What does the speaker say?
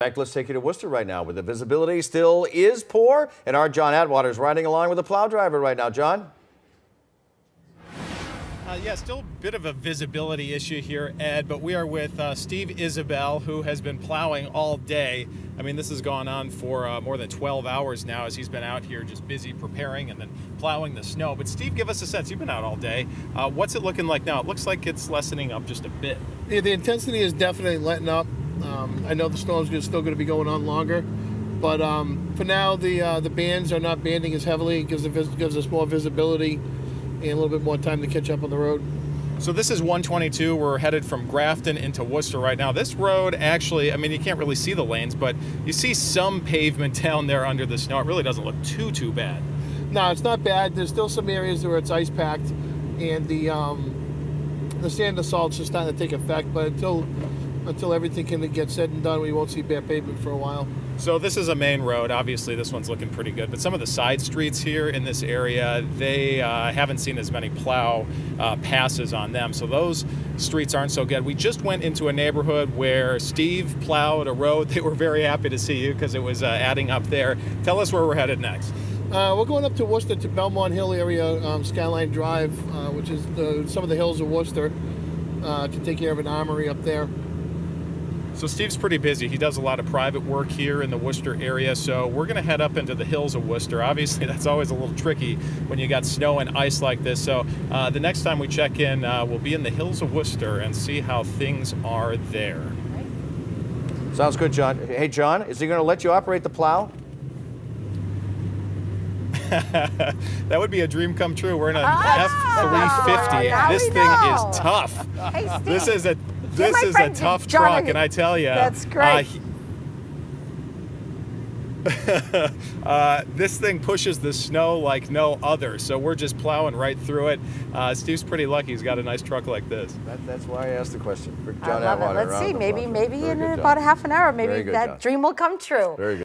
In fact, let's take you to Worcester right now, where the visibility still is poor, and our John Atwater is riding along with a plow driver right now. John? Yeah, still a bit of a visibility issue here, Ed, but we are with Steve Isabel, who has been plowing all day. I mean, this has gone on for more than 12 hours now as he's been out here just busy preparing and then plowing the snow. But Steve, give us a sense. You've been out all day. What's it looking like now? It looks like it's lessening up just a bit. Yeah, the intensity is definitely letting up. I know the storm's still going to be going on longer, but for now the bands are not banding as heavily. It gives us more visibility and a little bit more time to catch up on the road. So this is 122. We're headed from Grafton into Worcester right now. This road actually, I mean, you can't really see the lanes, but you see some pavement down there under the snow. It really doesn't look too bad. No, it's not bad. There's still some areas where it's ice packed, and the sand and salt's just starting to take effect. But until everything can get said and done, we won't see bare pavement for a while. So this is a main road. Obviously, this one's looking pretty good. But some of the side streets here in this area, they haven't seen as many plow passes on them. So those streets aren't so good. We just went into a neighborhood where Steve plowed a road. They were very happy to see you because it was adding up there. Tell us where we're headed next. We're going up to Worcester, to Belmont Hill area, Skyline Drive, which is some of the hills of Worcester, to take care of an armory up there. So Steve's pretty busy. He does a lot of private work here in the Worcester area, so we're going to head up into the hills of Worcester. Obviously, that's always a little tricky when you got snow and ice like this. So the next time we check in, we'll be in the hills of Worcester and see how things are there. Sounds good, John. Hey, John, is he going to let you operate the plow? That would be a dream come true. We're in an F350, and this thing is tough. Hey, Steve. This is a tough truck, and I tell you, that's great. This thing pushes the snow like no other, so we're just plowing right through it. Steve's pretty lucky; he's got a nice truck like this. That's why I asked the question. For I John love it. Atwater. Let's see. Maybe Very in good, about John. a half an hour, maybe Very good, that John. dream will come true. Very good.